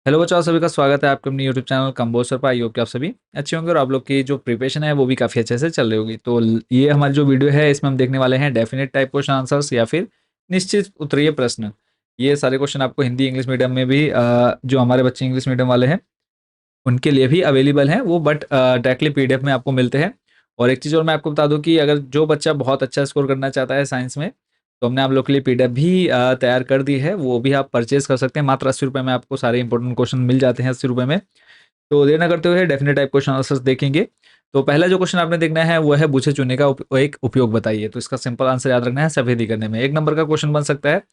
Hello बच्चों, आप सभी का स्वागत है आपके अपने यूट्यूब चैनल कंबोसर पर। आई होप कि आप सभी अच्छे होंगे और आप लोग की जो प्रिपरेशन है वो भी काफ़ी अच्छे से चल रही होगी। तो ये हमारी जो वीडियो है इसमें हम देखने वाले हैं डेफिनेट टाइप क्वेश्चन आंसर्स या फिर निश्चित उत्तरीय प्रश्न। ये सारे क्वेश्चन आपको हिंदी इंग्लिश मीडियम में भी जो हमारे बच्चे इंग्लिश मीडियम वाले हैं उनके लिए भी अवेलेबल हैं वो, बट डायरेक्टली पीडीएफ में आपको मिलते हैं। और एक चीज़ और मैं आपको बता दूं कि अगर जो बच्चा बहुत अच्छा स्कोर करना चाहता है साइंस में, तो हमने आप लोग के लिए पीडीएफ भी तैयार कर दी है। वो भी आप परचेज कर सकते हैं, मात्र 80 रुपये में आपको सारे इंपॉर्टेंट क्वेश्चन मिल जाते हैं 80 रुपये में। तो देर ना करते हुए डेफिनेट टाइप क्वेश्चन आंसर्स देखेंगे। तो पहला जो क्वेश्चन आपने देखना है वो है बूझे चुने का एक उपयोग बताइए। तो इसका सिंपल आंसर याद रखना है सफेदी करने में। एक नंबर का क्वेश्चन बन सकता है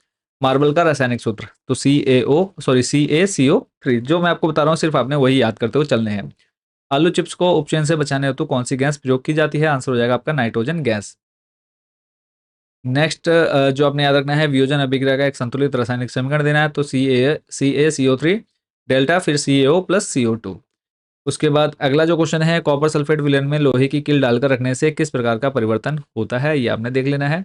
मार्बल का रासायनिक सूत्र। तो CaCO3। जो मैं आपको बता रहा हूँ सिर्फ आपने वही याद करते हुए चलने हैं। आलू चिप्स को उपचयन से बचाने हेतु कौन सी गैस प्रयोग की जाती है? आंसर हो जाएगा आपका नाइट्रोजन गैस। नेक्स्ट जो आपने याद रखना है वियोजन अभिक्रिया का एक संतुलित रासायनिक समीकरण देना है। तो CaCO3 डेल्टा फिर CaO+CO2। उसके बाद अगला जो क्वेश्चन है कॉपर सल्फेट विलयन में लोहे की कील डालकर रखने से किस प्रकार का परिवर्तन होता है? ये आपने देख लेना है।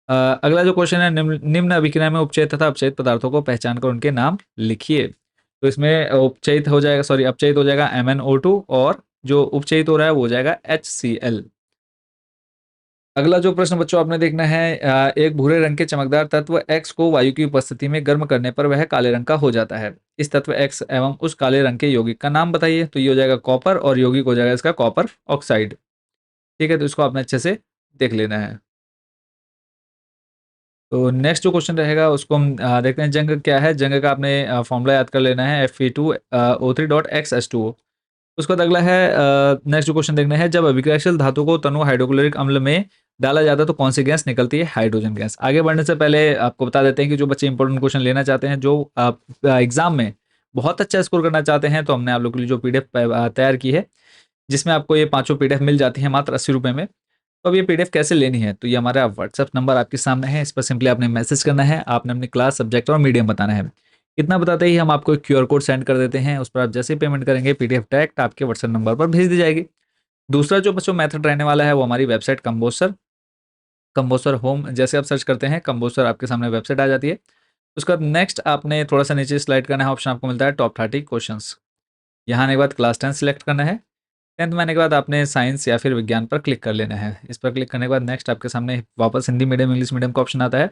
अगला जो क्वेश्चन है निम्न अभिक्रिया में उपचयित तथा अपचयित पदार्थों को पहचान कर उनके नाम लिखिए। तो इसमें उपचयित हो जाएगा, सॉरी अपचयित हो जाएगा MnO2 और जो उपचयित हो रहा है वो हो जाएगा HCl। अगला जो प्रश्न बच्चों आपने देखना है एक भूरे रंग के चमकदार तत्व X को वायु की उपस्थिति में गर्म करने पर वह काले रंग का हो जाता है। इस तत्व X एवं उस काले रंग के यौगिक का नाम बताइए। तो ये हो जाएगा कॉपर और यौगिक हो जाएगा इसका कॉपर ऑक्साइड। ठीक है, तो इसको आपने अच्छे से देख लेना है। तो नेक्स्ट जो क्वेश्चन रहेगा उसको हम देखते हैं। जंग क्या है? जंग का आपने फॉर्मूला याद कर लेना है Fe2O3.X H2O। उसके बाद अगला है नेक्स्ट जो क्वेश्चन देखना है जब अभिक्रियाशील धातु को तनु हाइड्रोक्लोरिक अम्ल में डाला जाता है तो कौन सी गैस निकलती है? Hydrogen gas. आगे बढ़ने से पहले आपको बता देते हैं कि जो बच्चे इंपॉर्टेंट क्वेश्चन लेना चाहते हैं, जो आप एग्जाम में बहुत अच्छा स्कोर करना चाहते हैं, तो हमने आप लोग के लिए जो पीडीएफ तैयार की है जिसमें आपको ये पांचों पीडीएफ मिल जाती है मात्र 80 रुपये में। तो अब ये पीडीएफ कैसे लेनी है? तो ये हमारा व्हाट्सएप नंबर आपके सामने है, इस पर सिंपली आपने मैसेज करना है। आपने अपनी क्लास, सब्जेक्ट और मीडियम बताना है। इतना बताते ही हम आपको एक क्यूआर कोड सेंड कर देते हैं। उस पर आप जैसे ही पेमेंट करेंगे पीडीएफ डायरेक्ट आपके व्हाट्सएप नंबर पर भेज दी जाएगी। दूसरा जो बच्चों मेथड रहने वाला है वो हमारी वेबसाइट कंबोसर, कंबोसर होम जैसे आप सर्च करते हैं कंबोसर आपके सामने वेबसाइट आ जाती है। उसके बाद नेक्स्ट आपने थोड़ा सा नीचे स्लाइड करना है, ऑप्शन आपको मिलता है टॉप 30 क्वेश्चंस। यहाँ आने के बाद क्लास 10 सेलेक्ट करना है। 10th में आने के बाद आपने साइंस या फिर विज्ञान पर क्लिक कर लेना है। इस पर क्लिक करने के बाद नेक्स्ट आपके सामने वापस हिंदी मीडियम इंग्लिश मीडियम का ऑप्शन आता है।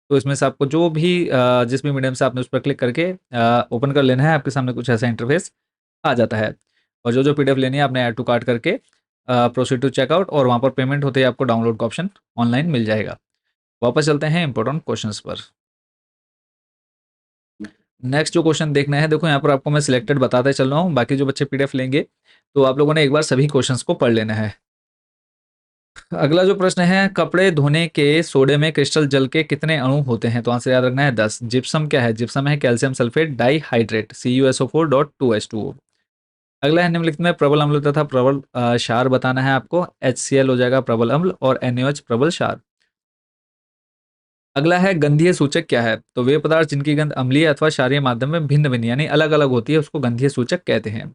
तो इसमें से आपको जो भी जिस भी मीडियम से आपने उस पर क्लिक करके ओपन कर लेना है। आपके सामने कुछ ऐसा इंटरफेस आ जाता है और जो जो पीडीएफ लेनी है आपने ऐड टू कार्ट करके प्रोसीड टू चेकआउट और वहाँ पर पेमेंट होते ही आपको डाउनलोड का ऑप्शन ऑनलाइन मिल जाएगा। वापस चलते हैं इंपॉर्टेंट क्वेश्चंस पर। नेक्स्ट जो क्वेश्चन देखना है, देखो यहाँ पर आपको मैं सिलेक्टेड बताते चल रहा हूँ, बाकी जो बच्चे पीडीएफ लेंगे तो आप लोगों ने एक बार सभी क्वेश्चंस को पढ़ लेना है। अगला जो प्रश्न है कपड़े धोने के सोडे में क्रिस्टल जल के कितने अणु होते हैं? तो आंसर याद रखना है 10। जिप्सम क्या है? जिप्सम है कैल्शियम सल्फेट डाइहाइड्रेट CuSO4.2H2O। अगला है निम्नलिखित में प्रबल अम्ल तथा प्रबल क्षार बताना है आपको। HCl हो जाएगा प्रबल अम्ल और NaOH प्रबल क्षार। अगला है गंधीय सूचक क्या है? तो वे पदार्थ जिनकी गंध अम्लीय अथवा क्षारीय माध्यम में भिन्न भिन्न यानी अलग अलग होती है उसको गंधीय सूचक कहते हैं।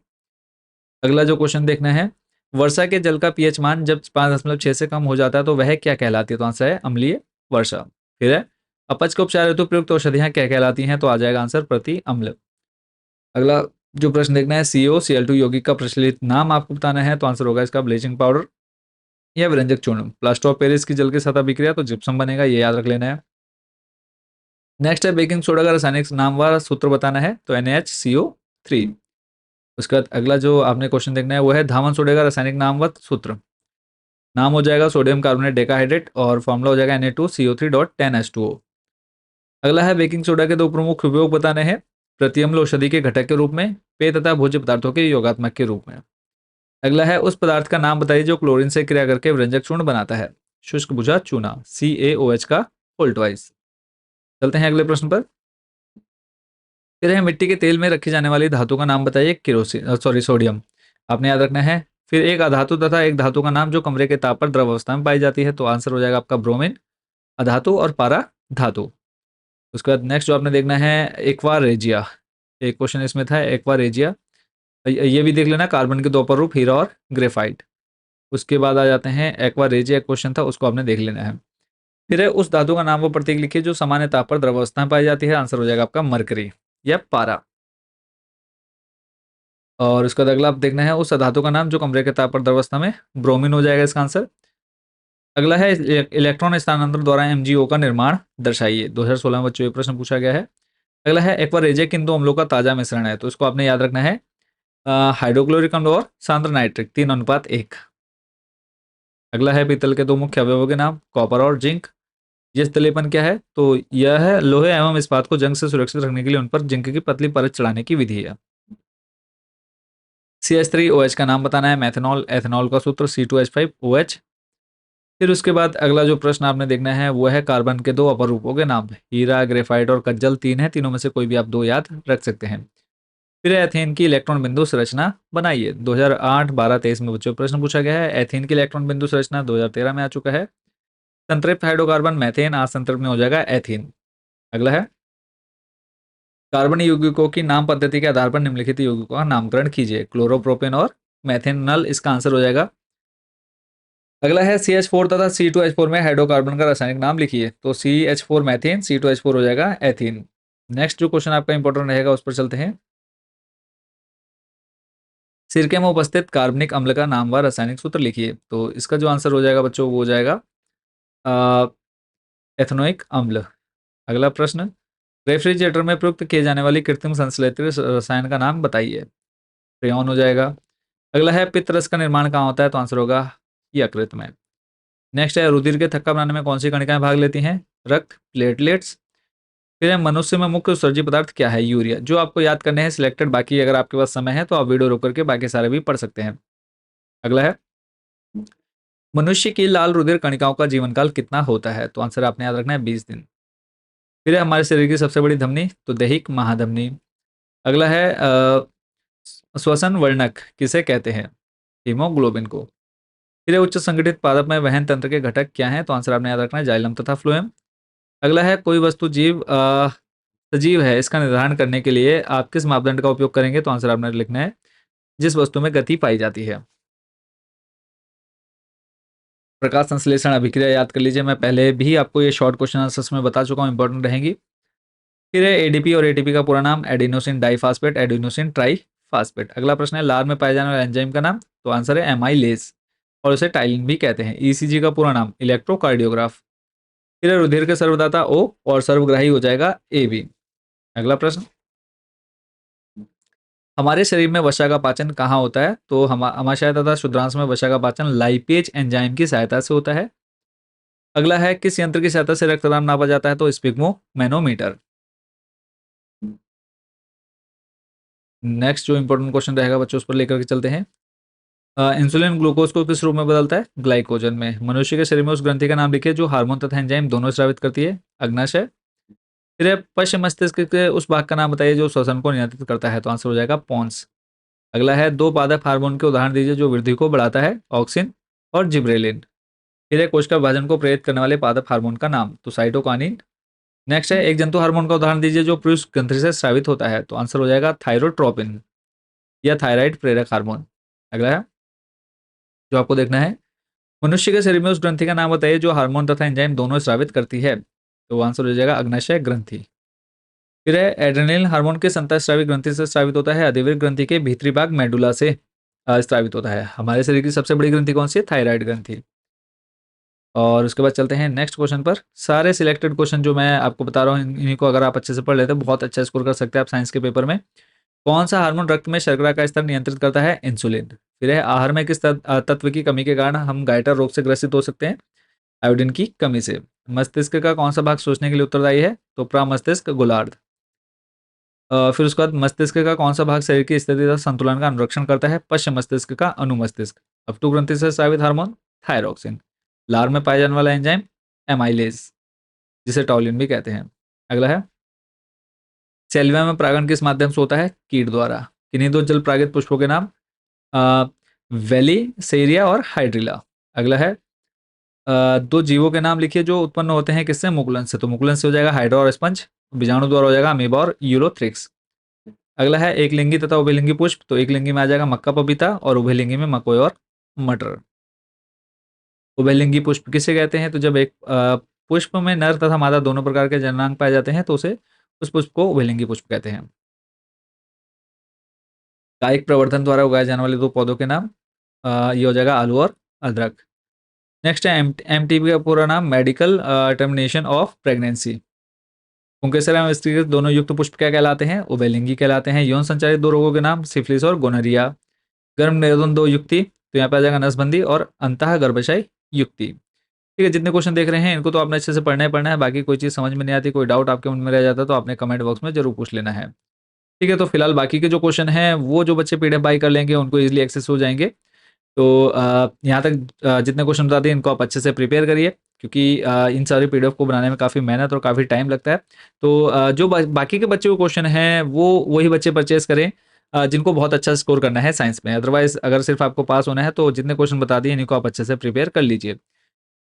अगला जो क्वेश्चन देखना है वर्षा के जल का पीएच मान जब 5.6 से कम हो जाता है तो वह क्या कहलाती है? तो आंसर है अम्लीय वर्षा। फिर है अपच के उपचार हेतु प्रयुक्त औषधियां क्या कहलाती हैं? तो आ जाएगा आंसर प्रति अम्ल। अगला जो प्रश्न देखना है COCl2 यौगिक का प्रचलित नाम आपको बताना है। तो आंसर होगा इसका ब्लीचिंग पाउडर या व्यंजक चूर्ण। प्लास्टर ऑफ पेरिस की जल के साथ अभिक्रिया तो जिप्सम बनेगा, ये याद रख लेना है। नेक्स्ट है बेकिंग सोडा का रासायनिक नाम व सूत्र बताना है। तो NaHCO3। उसके बाद अगला जो आपने क्वेश्चन देखना है वो है धावन सोडे का रासायनिक नाम व सूत्र। नाम हो जाएगा सोडियम कार्बोनेट डेकाहाइड्रेट और फॉर्मूला हो जाएगा Na2CO3.10H2O। अगला है बेकिंग सोडा के दो प्रमुख उपयोग बताने हैं। प्रतिअम्ल औषधि के घटक के रूप में, पेय तथा भोज्य पदार्थों के योगात्मक के रूप में। अगला है उस पदार्थ का नाम बताइए जो क्लोरीन से क्रिया करके व्यंजक चूर्ण बनाता है। शुष्क भुजा चूना CaOH का होल ट्वाइस। चलते हैं अगले प्रश्न पर। फिर है मिट्टी के तेल में रखी जाने वाली धातु का नाम बताइए। केरोसिन, सॉरी सोडियम आपने याद रखना है। फिर एक अधातु तथा एक धातु का नाम जो कमरे के ताप पर द्रव अवस्था में पाई जाती है। तो आंसर हो जाएगा आपका ब्रोमीन, अधातु और पारा धातु। उसके बाद नेक्स्ट जो आपने देखना है एक्वा रेजिया। एक क्वेश्चन इसमें था एक्वा रेजिया, ये भी देख लेना। कार्बन के दो अपर रूप हीरा और ग्रेफाइट। उसके बाद आ जाते हैं एक्वा रेजिया, क्वेश्चन था उसको आपने देख लेना है। फिर है उस धातु का नाम व प्रतीक लिखिए जो सामान्य ताप पर द्रव अवस्था में पाई जाती है। आंसर हो जाएगा आपका मरकरी या पारा। और उसका बाद अगला आप देखना है उस धातु का नाम जो कमरे के ताप पर द्रवस्था में ब्रोमीन हो जाएगा इसका आंसर। अगला है इलेक्ट्रॉन स्थानांतरण द्वारा एमजीओ का निर्माण दर्शाइए। 2016 में बच्चों ये प्रश्न पूछा गया है। अगला है एक्वारेजिया किन दो अम्लों का ताजा मिश्रण है, तो इसको आपने याद रखना है हाइड्रोक्लोरिक अम्ल और सांद्र नाइट्रिक 3:1। अगला है पीतल के दो मुख्य अवयवों के नाम कॉपर और जिंक। ये स्थलीपन क्या है, तो यह है लोहे एवं इस्पात को जंग से सुरक्षित रखने के लिए उन पर जिंक की पतली परत चढ़ाने की विधि है। CH3OH का नाम बताना है, मैथेनॉल एथेनॉल का सूत्र C2H5OH। फिर उसके बाद अगला जो प्रश्न आपने देखना है वो है कार्बन के दो अपर रूपों के नाम। हीरा, ग्रेफाइट और कज्जल तीन है, तीनों में से कोई भी आप दो याद रख सकते हैं। फिर एथेन की इलेक्ट्रॉन बिंदु संरचना बनाइए। 2008, 12, 23 में बच्चों प्रश्न पूछा गया है। एथेन की इलेक्ट्रॉन बिंदु संरचना 2013 में आ चुका है। संतृप्त हाइड्रोकार्बन मैथेन, असंतृप्त में हो जाएगा एथीन। अगला है कार्बन यौगिकों की नाम पद्धति के आधार पर निम्नलिखित यौगिकों का नामकरण कीजिए। क्लोरोप्रोपेन और मेथेनल इसका आंसर हो जाएगा। अगला है CH4 तथा C2H4 में हाइड्रोकार्बन का रासायनिक नाम लिखिए। तो CH4 मैथेन, C2H4 हो जाएगा एथीन। नेक्स्ट जो क्वेश्चन आपका इंपॉर्टेंट रहेगा उस पर चलते हैं। सिरके में उपस्थित कार्बनिक अम्ल का नाम व रासायनिक सूत्र लिखिए। तो इसका जो आंसर हो जाएगा बच्चों वो हो जाएगा एथनोइक अम्ल। अगला प्रश्न, रेफ्रिजरेटर में प्रयुक्त किए जाने वाली कृत्रिम संश्लेषित रसायन का नाम बताइए। फ्रेऑन हो जाएगा। अगला है पित्त रस का निर्माण कहाँ होता है, तो आंसर होगा यकृत में। नेक्स्ट है रुधिर के थक्का बनाने में कौन सी कणिकाएं भाग लेती हैं, रक्त, प्लेटलेट्स। फिर है मनुष्य में मुख्य उत्सर्जी पदार्थ क्या है, यूरिया। जो आपको याद करने हैं सिलेक्टेड, बाकी अगर आपके पास समय है तो आप वीडियो रोक करके बाकी सारे भी पढ़ सकते हैं। अगला है मनुष्य की लाल रुधिर कणिकाओं का जीवन काल कितना होता है, तो आंसर आपने याद रखना है 20 दिन। फिर है हमारे शरीर की सबसे बड़ी धमनी, तो दैहिक महाधमनी। अगला है श्वसन वर्णक किसे कहते हैं, हीमोग्लोबिन को। फिर है उच्च संगठित पादप में वहन तंत्र के घटक क्या हैं, तो आंसर आपने याद रखना है जाइलम तथा फ्लोएम। अगला है कोई वस्तु सजीव है इसका निर्धारण करने के लिए आप किस मापदंड का उपयोग करेंगे, तो आंसर आपने लिखना है जिस वस्तु में गति पाई जाती है। प्रकाश संश्लेषण अभिक्रिया याद कर लीजिए, मैं पहले भी आपको ये शॉर्ट क्वेश्चन आंसर्स में बता चुका हूँ, इंपॉर्टेंट रहेंगी। फिर है एडीपी और एटीपी का पूरा नाम एडिनोसिन डाइफास्फेट, एडिनोसिन ट्राइफास्फेट। अगला प्रश्न है लार में पाए जाने वाले एंजाइम का नाम, तो आंसर है एमाइलेज और उसे टाइलिन भी कहते हैं। ईसीजी का पूरा नाम इलेक्ट्रोकार्डियोग्राफ। फिर है रुधिर के सर्वदाता ओ और सर्वग्राही हो जाएगा एबी। अगला प्रश्न, हमारे शरीर में वसा का पाचन कहाँ होता है, तो आमाशय तथा शुद्रांश में वसा का पाचन लाइपेज एंजाइम की सहायता से होता है। अगला है किस यंत्र की सहायता से रक्तदाब नापा जाता है, तो स्पिग्मो मैनोमीटर। नेक्स्ट जो इंपॉर्टेंट क्वेश्चन रहेगा बच्चों उस पर लेकर के चलते हैं। इंसुलिन ग्लूकोज को किस रूप में बदलता है, ग्लाइकोजन में। मनुष्य के शरीर में उस ग्रंथि का नाम लिखिए जो हार्मोन तथा एंजाइम दोनों स्रावित करती है, अग्नाशय। फिर है पश्चिम मस्तिष्क के उस भाग का नाम बताइए जो श्वसन को नियंत्रित करता है, तो आंसर हो जाएगा पोन्स। अगला है दो पादप हार्मोन के उदाहरण दीजिए जो वृद्धि को बढ़ाता है, ऑक्सिन और जिब्रेलिन। फिर है कोशिका विभाजन को प्रेरित करने वाले पादप हार्मोन का नाम, तो साइटोकाइनिन। नेक्स्ट है एक जंतु हार्मोन का उदाहरण दीजिए जो पुरुष ग्रंथि से स्रावित होता है, तो आंसर हो जाएगा थायरोट्रोपिन या थायराइड प्रेरक हार्मोन। अगला है जो आपको देखना है मनुष्य के शरीर में उस ग्रंथि का नाम बताइए जो हार्मोन तथा एंजाइम दोनों स्रावित करती है, तो आंसर हो जाएगा अग्नाशय ग्रंथि। फिर है एड्रेनलिन हार्मोन के अंतःस्रावी ग्रंथि से स्रावित होता है, अधिवृक्क ग्रंथि के भीतरी भाग मेडुला से स्रावित होता है। हमारे शरीर की सबसे बड़ी ग्रंथि कौन सी है, थायराइड ग्रंथि। और उसके बाद चलते हैं नेक्स्ट क्वेश्चन पर। सारे सिलेक्टेड क्वेश्चन जो मैं आपको बता रहा हूँ इन्हीं को अगर आप अच्छे से पढ़ लेते हैं बहुत अच्छा स्कोर कर सकते हैं आप साइंस के पेपर में। कौन सा हार्मोन रक्त में शर्करा का स्तर नियंत्रित करता है, इंसुलिन। फिर है आहार में किस तत्व की कमी के कारण हम गाइटर रोग से ग्रसित हो सकते हैं, आयोडीन की कमी से। मस्तिष्क का कौन सा भाग सोचने के लिए उत्तरदायी है, तो प्रमस्तिष्क गोलार्ध। फिर उसके बाद मस्तिष्क का कौन सा भाग शरीर की स्थिति तथा संतुलन का अनुरक्षण करता है, पश्चिम मस्तिष्क का अनुमस्तिष्क। अफ्टू ग्रंथि से स्रावित हार्मोन थायरोक्सिन। लार में पाए जाने वाला एंजाइम एमाइलेज जिसे टॉलिन भी कहते हैं। अगला है सेल्विया में परागण किस माध्यम से होता है, कीट द्वारा। किन्हीं दो जल परागित पुष्पों के नाम, वेली सेरिया और हाइड्रिला। अगला है दो जीवों के नाम लिखिए जो उत्पन्न होते हैं किससे, मुकुलन से। तो मुकुलन से हो जाएगा हाइड्रा और स्पंज, बीजाणु द्वारा हो जाएगा अमीबा और यूरोथ्रिक्स। अगला है एक लिंगी तथा उभयलिंगी पुष्प, तो एक लिंगी में आ जाएगा मक्का पपीता और उभयलिंगी में मकोई और मटर। उभयलिंगी पुष्प किसे कहते हैं, तो जब एक पुष्प में नर तथा मादा दोनों प्रकार के जननांग पाए जाते हैं तो उसे उस पुष्प को उभयलिंगी पुष्प कहते हैं। कायिक प्रवर्धन द्वारा उगाए जाने वाले 2 पौधों के नाम, ये हो जाएगा आलू और अदरक। नेक्स्ट है एमटीपी का पूरा नाम, मेडिकल टर्मिनेशन ऑफ प्रेगनेंसी। पुंकेसर एवं स्त्री दोनों युक्त पुष्प क्या कहलाते हैं? उभयलिंगी कहलाते हैं। यौन संचारित 2 रोगों के नाम, सिफिलिस और गोनोरिया। गर्भ निरोधन 2 युक्ति, तो यहाँ पे आ जाएगा नसबंदी और अंतः गर्भाशय युक्ति। ठीक है, जितने क्वेश्चन देख रहे हैं इनको तो आपने अच्छे से पढ़ना ही पढ़ना है। बाकी कोई चीज़ समझ में नहीं आती, कोई डाउट आपके मन में रह जाता है तो आपने कमेंट बॉक्स में जरूर पूछ लेना है। ठीक है, तो फिलहाल बाकी के जो क्वेश्चन हैं वो जो बच्चे पीडीएफ बाई कर लेंगे उनको इजीली एक्सेस हो जाएंगे। तो यहाँ तक जितने क्वेश्चन बता दिए इनको आप अच्छे से प्रिपेयर करिए, क्योंकि इन सारे पीडीएफ को बनाने में काफ़ी मेहनत और काफ़ी टाइम लगता है। तो जो बाकी के बच्चों को क्वेश्चन हैं वो वही बच्चे परचेज करें जिनको बहुत अच्छा स्कोर करना है साइंस में। अदरवाइज अगर सिर्फ आपको पास होना है तो जितने क्वेश्चन बता दिए इनको आप अच्छे से प्रिपेयर कर लीजिए।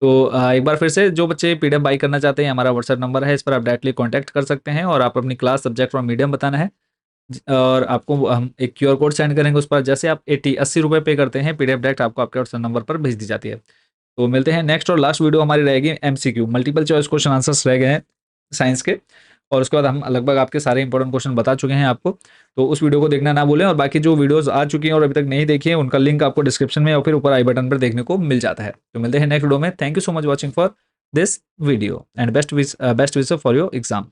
तो एक बार फिर से जो बच्चे पीडीएफ बाई करना चाहते हैं, हमारा व्हाट्सएप नंबर है, इस पर आप डायरेक्टली कॉन्टैक्ट कर सकते हैं और आप अपनी क्लास, सब्जेक्ट और मीडियम बताना है। और आपको हम एक क्यूआर कोड सेंड करेंगे, उस पर जैसे आप 80 रुपये पे करते हैं पीडीएफ डायरेक्ट आपको आपके व्हाट्सएप नंबर पर भेज दी जाती है। तो मिलते हैं नेक्स्ट और लास्ट वीडियो हमारी रहेगी MCQ, multiple choice question answers रह गए हैं साइंस के, और उसके बाद हम लगभग आपके सारे इंपॉर्टेंट क्वेश्चन बता चुके हैं आपको। तो उस वीडियो को देखना ना भूलें, और बाकी जो वीडियोस आ चुकी हैं और अभी तक नहीं देखी है उनका लिंक आपको डिस्क्रिप्शन में या फिर ऊपर आई बटन पर देखने को मिल जाता है। तो मिलते हैं नेक्स्ट वीडियो में। Thank you so much watching for this video and best wish for your exam.